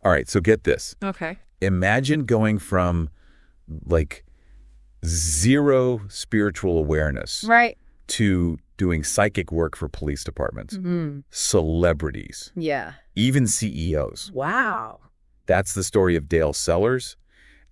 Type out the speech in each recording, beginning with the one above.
All right, so get this. Okay. Imagine going from, like, zero spiritual awareness Right. to doing psychic work for police departments, celebrities, Yeah. even CEOs. Wow. That's the story of Dale Sellers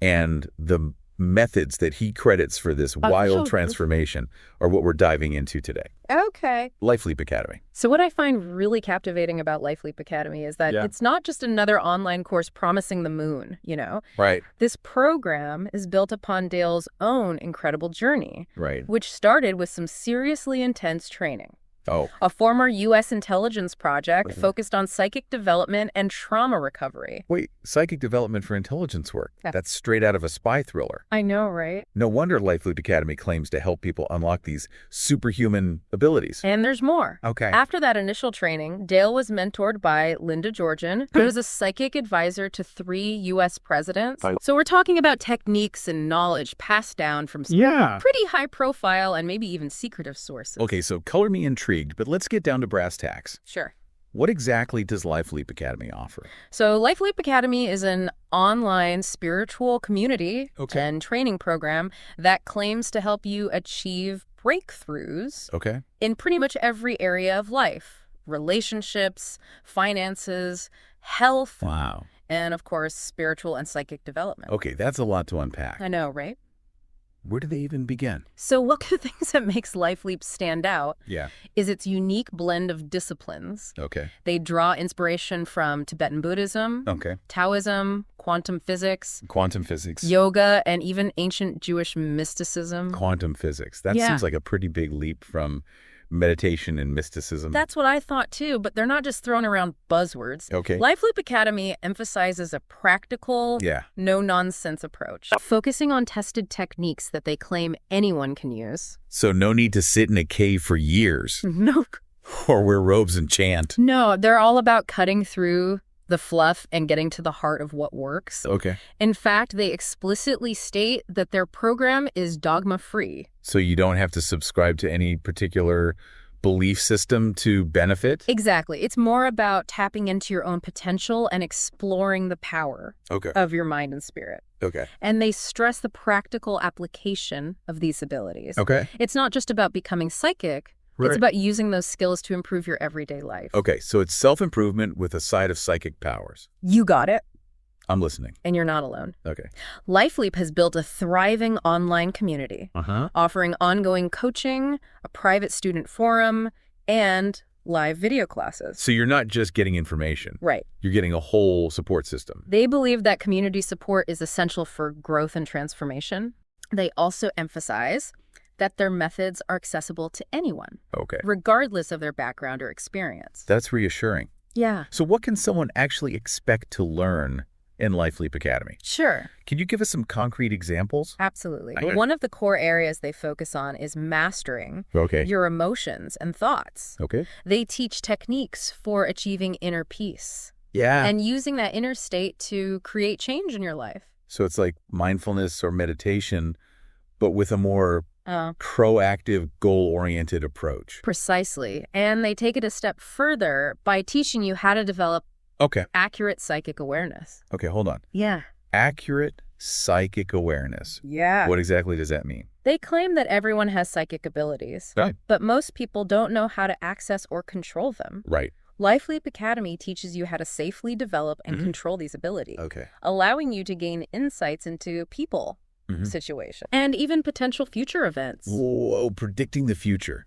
and the methods that he credits for this wild transformation are what we're diving into today. Okay. Lifeleap Academy. So what I find really captivating about Lifeleap Academy is that it's not just another online course promising the moon, you know? Right. This program is built upon Dale's own incredible journey, Right. which started with some seriously intense training. Oh. A former U.S. intelligence project focused on psychic development and trauma recovery. Wait, psychic development for intelligence work. Yeah. That's straight out of a spy thriller. I know, right? No wonder Lifeleap Academy claims to help people unlock these superhuman abilities. And there's more. Okay. After that initial training, Dale was mentored by Linda Georgian, who is a psychic advisor to 3 U.S. presidents. So we're talking about techniques and knowledge passed down from pretty high-profile and maybe even secretive sources. Okay, so color me intrigued, but let's get down to brass tacks. Sure. What exactly does Lifeleap Academy offer? So Lifeleap Academy is an online spiritual community and training program that claims to help you achieve breakthroughs in pretty much every area of life. Relationships, finances, health, and of course, spiritual and psychic development. Okay, that's a lot to unpack. I know, right? Where do they even begin? So one of the things that makes Lifeleap stand out is its unique blend of disciplines. Okay. They draw inspiration from Tibetan Buddhism, Taoism, quantum physics, yoga, and even ancient Jewish mysticism. Quantum physics. That seems like a pretty big leap from meditation and mysticism. That's what I thought too, but they're not just throwing around buzzwords. Okay. Lifeleap Academy emphasizes a practical, no-nonsense approach, focusing on tested techniques that they claim anyone can use. So no need to sit in a cave for years. No. Or wear robes and chant. No, they're all about cutting through the fluff and getting to the heart of what works. Okay. In fact, they explicitly state that their program is dogma-free. So you don't have to subscribe to any particular belief system to benefit? Exactly. It's more about tapping into your own potential and exploring the power of your mind and spirit. Okay. And they stress the practical application of these abilities. Okay. It's not just about becoming psychic. It's about using those skills to improve your everyday life. Okay, so it's self-improvement with a side of psychic powers. You got it. I'm listening. And you're not alone. Okay. Lifeleap has built a thriving online community, offering ongoing coaching, a private student forum, and live video classes. So you're not just getting information. Right. You're getting a whole support system. They believe that community support is essential for growth and transformation. They also emphasize that their methods are accessible to anyone, regardless of their background or experience. That's reassuring. Yeah. So what can someone actually expect to learn in Lifeleap Academy? Sure. Can you give us some concrete examples? Absolutely. Well, one of the core areas they focus on is mastering your emotions and thoughts. Okay. They teach techniques for achieving inner peace. Yeah. And using that inner state to create change in your life. So it's like mindfulness or meditation, but with a more proactive, goal-oriented approach. Precisely. And they take it a step further by teaching you how to develop accurate psychic awareness. Okay, hold on. Yeah. Accurate psychic awareness. Yeah. What exactly does that mean? They claim that everyone has psychic abilities, but most people don't know how to access or control them. Right. Lifeleap Academy teaches you how to safely develop and control these abilities, allowing you to gain insights into people, situation, and even potential future events. Whoa, predicting the future.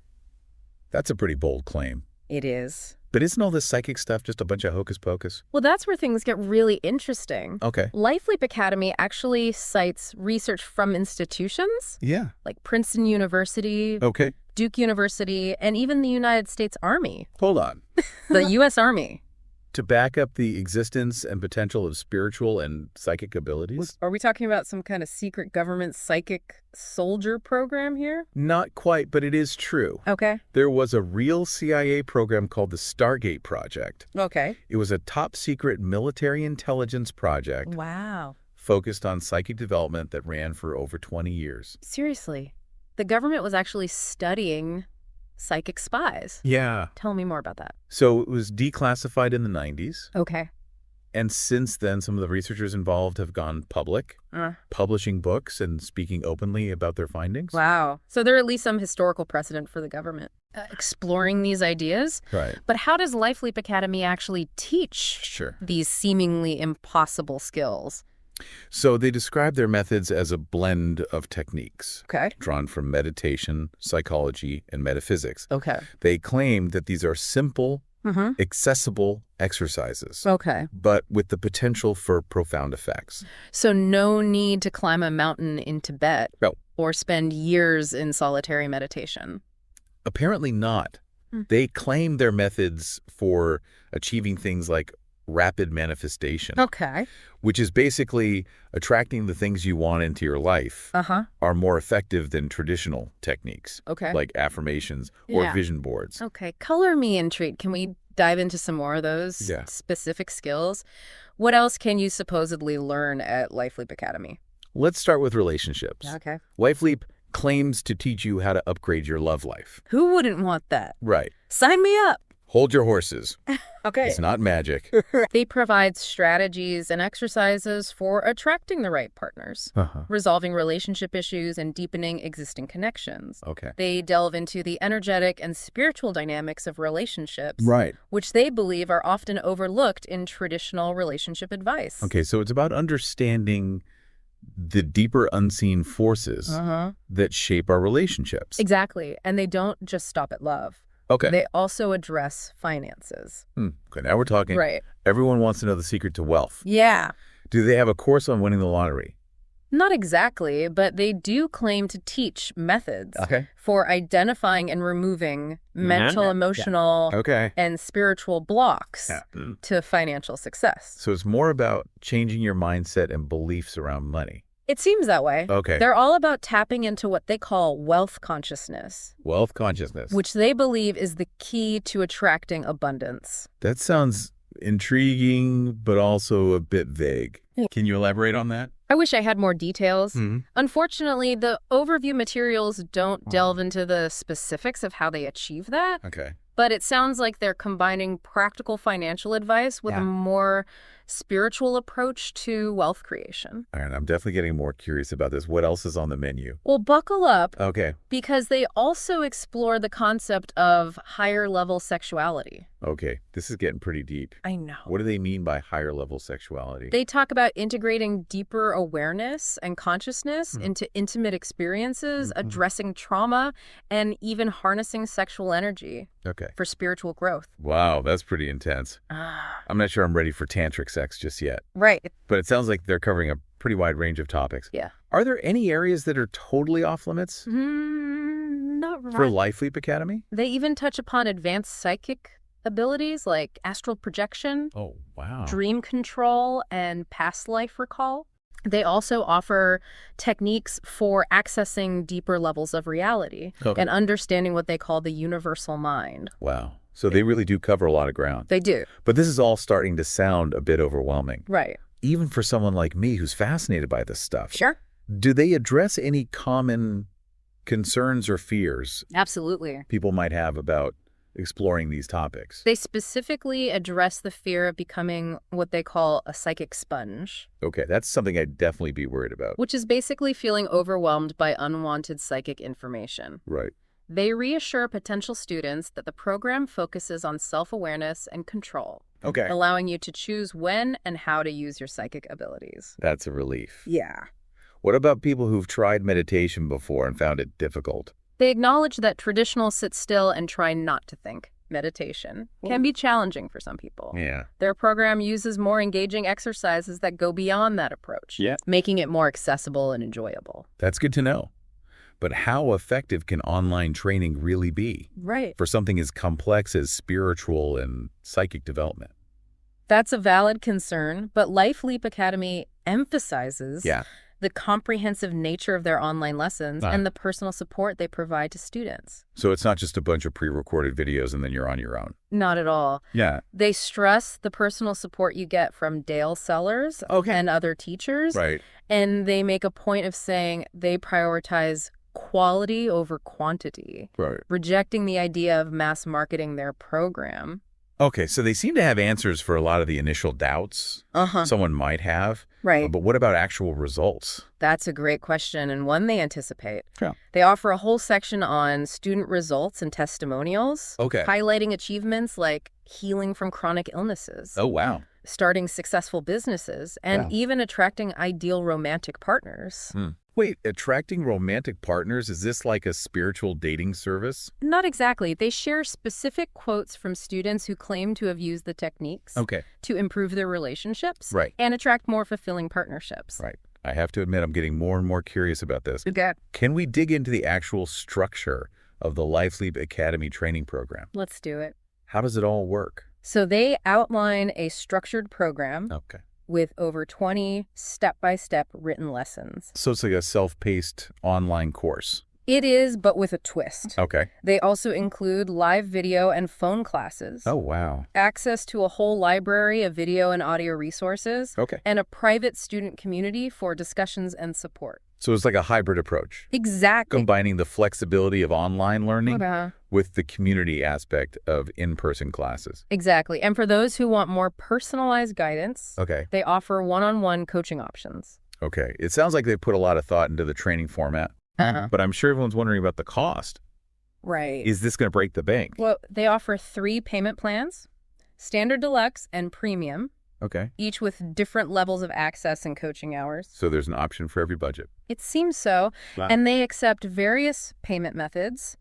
That's a pretty bold claim. It is. But isn't all this psychic stuff just a bunch of hocus pocus? Well, that's where things get really interesting. Okay. Lifeleap Academy actually cites research from institutions. Yeah. Like Princeton University, Duke University, and even the United States Army. Hold on. The U.S. Army. To back up the existence and potential of spiritual and psychic abilities? Are we talking about some kind of secret government psychic soldier program here? Not quite, but it is true. Okay. There was a real CIA program called the Stargate Project. Okay. It was a top-secret military intelligence project. Wow. Focused on psychic development that ran for over 20 years. Seriously? The government was actually studying psychic spies? Yeah. Tell me more about that. So it was declassified in the 90s. Okay. And since then, some of the researchers involved have gone public, publishing books and speaking openly about their findings. Wow. So there are at least some historical precedent for the government exploring these ideas. Right. But how does Lifeleap Academy actually teach these seemingly impossible skills? So they describe their methods as a blend of techniques drawn from meditation, psychology, and metaphysics. They claim that these are simple, accessible exercises, but with the potential for profound effects. So no need to climb a mountain in Tibet or spend years in solitary meditation. Apparently not. They claim their methods for achieving things like rapid manifestation, which is basically attracting the things you want into your life, are more effective than traditional techniques, like affirmations or vision boards. Color me intrigued. Can we dive into some more of those specific skills? What else can you supposedly learn at Lifeleap Academy? Let's start with relationships. Lifeleap claims to teach you how to upgrade your love life. Who wouldn't want that? Right. Sign me up. Hold your horses. It's not magic. They provide strategies and exercises for attracting the right partners, resolving relationship issues, and deepening existing connections. They delve into the energetic and spiritual dynamics of relationships, which they believe are often overlooked in traditional relationship advice. So it's about understanding the deeper unseen forces that shape our relationships. Exactly. And they don't just stop at love. They also address finances. Now we're talking. Everyone wants to know the secret to wealth. Do they have a course on winning the lottery? Not exactly, but they do claim to teach methods for identifying and removing mental, emotional, and spiritual blocks to financial success. So it's more about changing your mindset and beliefs around money. It seems that way. They're all about tapping into what they call wealth consciousness. Wealth consciousness. Which they believe is the key to attracting abundance. That sounds intriguing, but also a bit vague. Can you elaborate on that? I wish I had more details. Unfortunately, the overview materials don't delve into the specifics of how they achieve that. But it sounds like they're combining practical financial advice with a more spiritual approach to wealth creation. All right, I'm definitely getting more curious about this. What else is on the menu? Well, buckle up. Because they also explore the concept of higher level sexuality. This is getting pretty deep. I know. What do they mean by higher level sexuality? They talk about integrating deeper awareness and consciousness into intimate experiences, addressing trauma, and even harnessing sexual energy for spiritual growth. Wow, that's pretty intense. I'm not sure I'm ready for tantric sex just yet. Right. But it sounds like they're covering a pretty wide range of topics. Are there any areas that are totally off limits? Not right. For Lifeleap Academy? They even touch upon advanced psychic abilities like astral projection, dream control, and past life recall. They also offer techniques for accessing deeper levels of reality and understanding what they call the universal mind. Wow. So they really do cover a lot of ground. They do. But this is all starting to sound a bit overwhelming. Right. Even for someone like me who's fascinated by this stuff. Do they address any common concerns or fears Absolutely. people might have about exploring these topics? They specifically address the fear of becoming what they call a psychic sponge. That's something I'd definitely be worried about. Which is basically feeling overwhelmed by unwanted psychic information. They reassure potential students that the program focuses on self-awareness and control, allowing you to choose when and how to use your psychic abilities. That's a relief. What about people who've tried meditation before and found it difficult? They acknowledge that traditional sit still and try not to think meditation can be challenging for some people. Their program uses more engaging exercises that go beyond that approach, making it more accessible and enjoyable. That's good to know. But how effective can online training really be for something as complex as spiritual and psychic development? That's a valid concern, but Lifeleap Academy emphasizes the comprehensive nature of their online lessons and the personal support they provide to students. So it's not just a bunch of pre-recorded videos and then you're on your own? Not at all. They stress the personal support you get from Dale Sellers and other teachers. And they make a point of saying they prioritize quality over quantity, rejecting the idea of mass marketing their program. Okay, so they seem to have answers for a lot of the initial doubts someone might have. Right. But what about actual results? That's a great question, and one they anticipate. Yeah. They offer a whole section on student results and testimonials, highlighting achievements like healing from chronic illnesses. Oh, wow. Starting successful businesses, and even attracting ideal romantic partners. Wait, attracting romantic partners? Is this like a spiritual dating service? Not exactly. They share specific quotes from students who claim to have used the techniques to improve their relationships and attract more fulfilling partnerships. Right. I have to admit, I'm getting more and more curious about this. Okay. Can we dig into the actual structure of the Lifeleap Academy training program? Let's do it. How does it all work? So they outline a structured program with over 20 step-by-step written lessons. So it's like a self-paced online course. It is, but with a twist. Okay. They also include live video and phone classes. Oh, wow. Access to a whole library of video and audio resources. And a private student community for discussions and support. So it's like a hybrid approach. Exactly. Combining the flexibility of online learning with the community aspect of in-person classes. Exactly. And for those who want more personalized guidance, they offer one-on-one coaching options. Okay. It sounds like they put a lot of thought into the training format. But I'm sure everyone's wondering about the cost. Right. Is this going to break the bank? Well, they offer 3 payment plans, Standard Deluxe and Premium. Each with different levels of access and coaching hours. So there's an option for every budget. It seems so. Wow. And they accept various payment methods.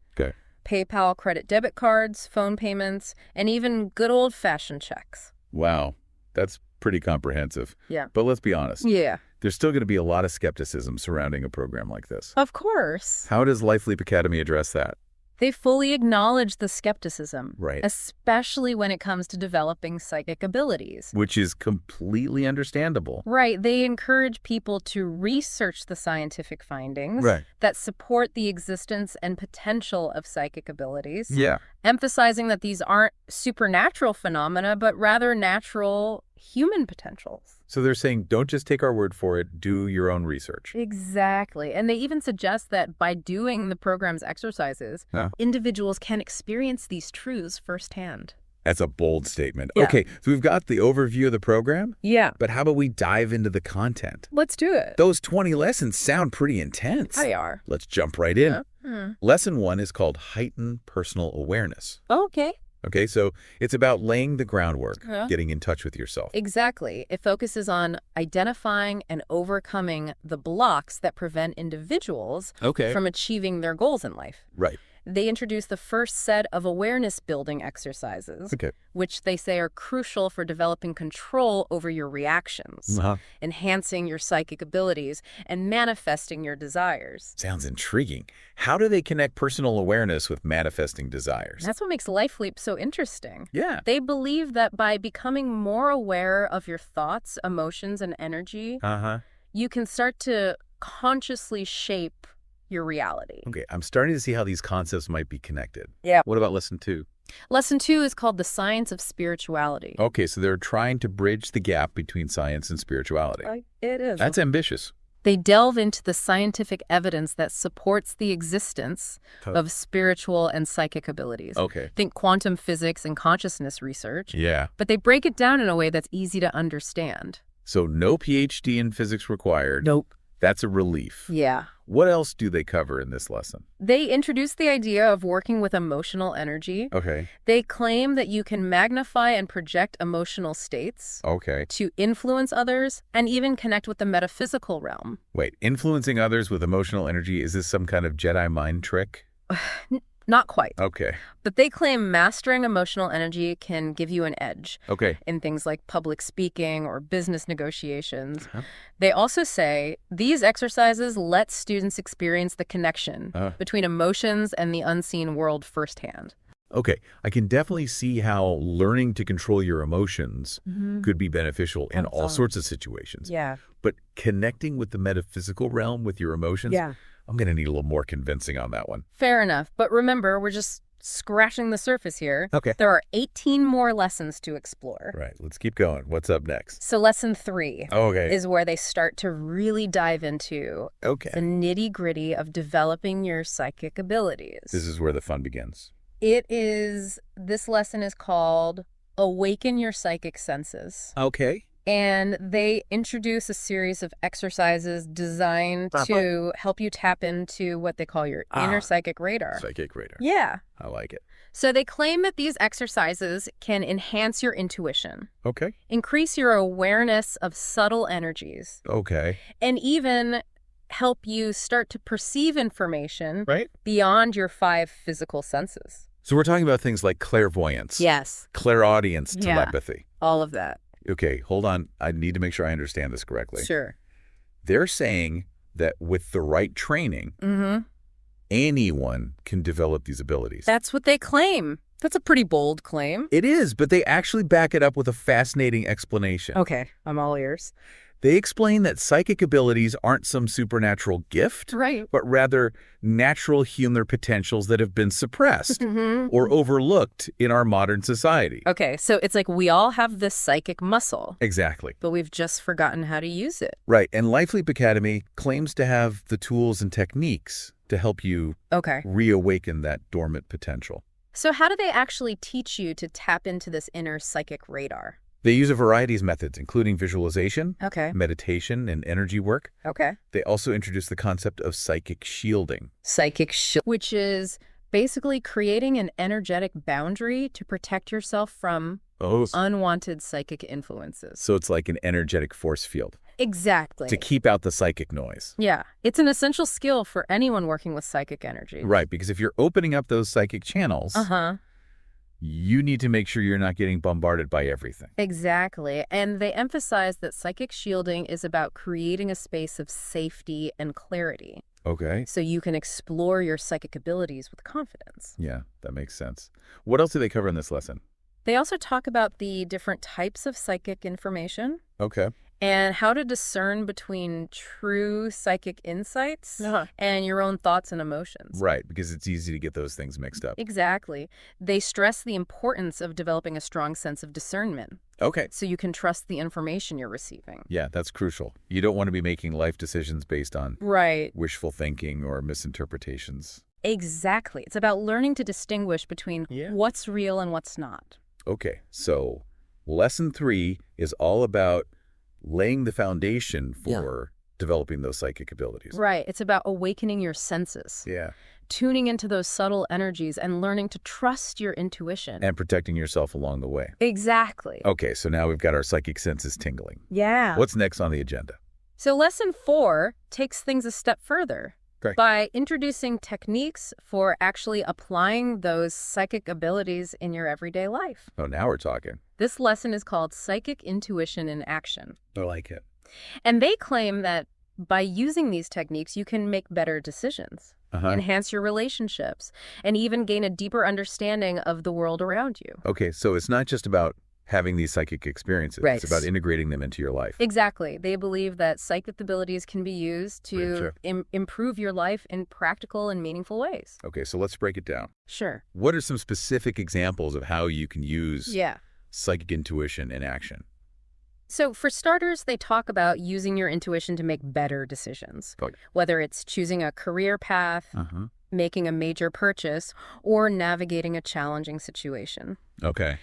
PayPal, credit debit cards, phone payments, and even good old-fashioned checks. Wow. That's pretty comprehensive. Yeah. But let's be honest. Yeah. There's still going to be a lot of skepticism surrounding a program like this. Of course. How does Lifeleap Academy address that? They fully acknowledge the skepticism, right, especially when it comes to developing psychic abilities. Which is completely understandable. Right. They encourage people to research the scientific findings that support the existence and potential of psychic abilities. Yeah. Emphasizing that these aren't supernatural phenomena, but rather natural human potentials. So they're saying, don't just take our word for it, do your own research. Exactly. And they even suggest that by doing the program's exercises, individuals can experience these truths firsthand. That's a bold statement. Yeah. Okay, so we've got the overview of the program. Yeah. But how about we dive into the content? Let's do it. Those 20 lessons sound pretty intense. They are. Let's jump right in. Lesson 1 is called Heighten Personal Awareness. Okay. Okay, so it's about laying the groundwork, getting in touch with yourself. Exactly. It focuses on identifying and overcoming the blocks that prevent individuals from achieving their goals in life. Right. They introduce the first set of awareness-building exercises, which they say are crucial for developing control over your reactions, enhancing your psychic abilities, and manifesting your desires. Sounds intriguing. How do they connect personal awareness with manifesting desires? That's what makes Lifeleap so interesting. Yeah. They believe that by becoming more aware of your thoughts, emotions, and energy, you can start to consciously shape your reality. Okay, I'm starting to see how these concepts might be connected. Yeah. What about lesson 2? Lesson 2 is called The Science of Spirituality. Okay, so they're trying to bridge the gap between science and spirituality. It is. That's ambitious. They delve into the scientific evidence that supports the existence of spiritual and psychic abilities. Okay. Think quantum physics and consciousness research. Yeah. But they break it down in a way that's easy to understand. So no PhD in physics required. Nope. That's a relief. Yeah. What else do they cover in this lesson? They introduce the idea of working with emotional energy. Okay. They claim that you can magnify and project emotional states. To influence others and even connect with the metaphysical realm. Wait, influencing others with emotional energy, is this some kind of Jedi mind trick? Not quite. Okay. But they claim mastering emotional energy can give you an edge. In things like public speaking or business negotiations. They also say these exercises let students experience the connection between emotions and the unseen world firsthand. Okay, I can definitely see how learning to control your emotions could be beneficial in all sorts of situations. Yeah. But connecting with the metaphysical realm with your emotions, I'm going to need a little more convincing on that one. Fair enough. But remember, we're just scratching the surface here. Okay. There are 18 more lessons to explore. Right. Let's keep going. What's up next? So lesson 3 is where they start to really dive into the nitty-gritty of developing your psychic abilities. This is where the fun begins. This lesson is called awaken your psychic senses. Okay. And they introduce a series of exercises designed to help you tap into what they call your inner psychic radar. Psychic radar. Yeah. I like it. So they claim that these exercises can enhance your intuition. Okay. Increase your awareness of subtle energies. Okay. And even help you start to perceive information beyond your 5 physical senses. So we're talking about things like clairvoyance. Yes. Clairaudience, telepathy. All of that. Okay, hold on. I need to make sure I understand this correctly. Sure. They're saying that with the right training, anyone can develop these abilities. That's what they claim. That's a pretty bold claim. It is, but they actually back it up with a fascinating explanation. Okay, I'm all ears. They explain that psychic abilities aren't some supernatural gift, but rather natural human potentials that have been suppressed or overlooked in our modern society. Okay, so it's like we all have this psychic muscle. Exactly. But we've just forgotten how to use it. Right, and Lifeleap Academy claims to have the tools and techniques to help you reawaken that dormant potential. So how do they actually teach you to tap into this inner psychic radar? They use a variety of methods, including visualization, meditation, and energy work. They also introduce the concept of psychic shielding. Which is basically creating an energetic boundary to protect yourself from unwanted psychic influences. So it's like an energetic force field. Exactly. To keep out the psychic noise. Yeah. It's an essential skill for anyone working with psychic energy. Right, because if you're opening up those psychic channels, you need to make sure you're not getting bombarded by everything. Exactly. And they emphasize that psychic shielding is about creating a space of safety and clarity. Okay. So you can explore your psychic abilities with confidence. Yeah, that makes sense. What else do they cover in this lesson? They also talk about the different types of psychic information. Okay. And how to discern between true psychic insights and your own thoughts and emotions. Right, because it's easy to get those things mixed up. Exactly. They stress the importance of developing a strong sense of discernment. Okay. So you can trust the information you're receiving. Yeah, that's crucial. You don't want to be making life decisions based on wishful thinking or misinterpretations. Exactly. It's about learning to distinguish between what's real and what's not. Okay, so lesson 3 is all about laying the foundation for developing those psychic abilities. Right. It's about awakening your senses. Yeah. Tuning into those subtle energies and learning to trust your intuition. And protecting yourself along the way. Exactly. Okay, so now we've got our psychic senses tingling. Yeah. What's next on the agenda? So lesson 4 takes things a step further. By introducing techniques for actually applying those psychic abilities in your everyday life. Oh, now we're talking. This lesson is called Psychic Intuition in Action. I like it. And they claim that by using these techniques, you can make better decisions, enhance your relationships, and even gain a deeper understanding of the world around you. Okay, so it's not just about having these psychic experiences. It's about integrating them into your life. Exactly. They believe that psychic abilities can be used to improve your life in practical and meaningful ways. Okay, so let's break it down. Sure. What are some specific examples of how you can use psychic intuition in action? So for starters, they talk about using your intuition to make better decisions, whether it's choosing a career path, making a major purchase, or navigating a challenging situation. Okay.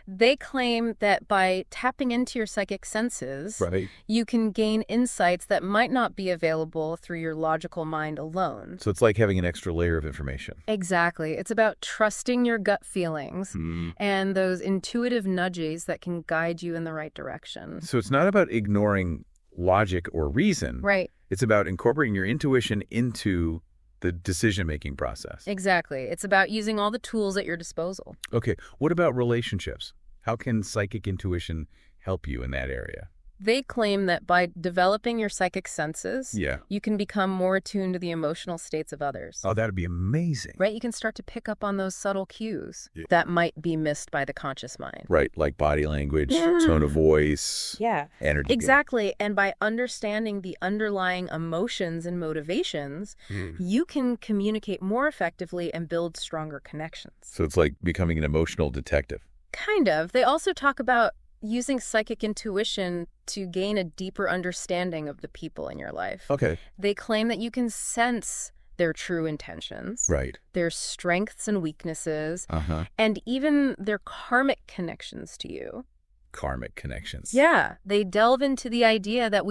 They claim that by tapping into your psychic senses, you can gain insights that might not be available through your logical mind alone. So it's like having an extra layer of information. Exactly. It's about trusting your gut feelings and those intuitive nudges that can guide you in the right direction. So it's not about ignoring logic or reason. Right. It's about incorporating your intuition into the decision-making process. Exactly. It's about using all the tools at your disposal. Okay. What about relationships? How can psychic intuition help you in that area? They claim that by developing your psychic senses, you can become more attuned to the emotional states of others. Oh, that'd be amazing. Right? You can start to pick up on those subtle cues that might be missed by the conscious mind. Right, like body language, tone of voice, energy. Exactly. And by understanding the underlying emotions and motivations, you can communicate more effectively and build stronger connections. So it's like becoming an emotional detective. Kind of. They also talk about using psychic intuition to gain a deeper understanding of the people in your life. Okay. They claim that you can sense their true intentions, Right. their strengths and weaknesses, and even their karmic connections to you. Karmic connections. Yeah, they delve into the idea that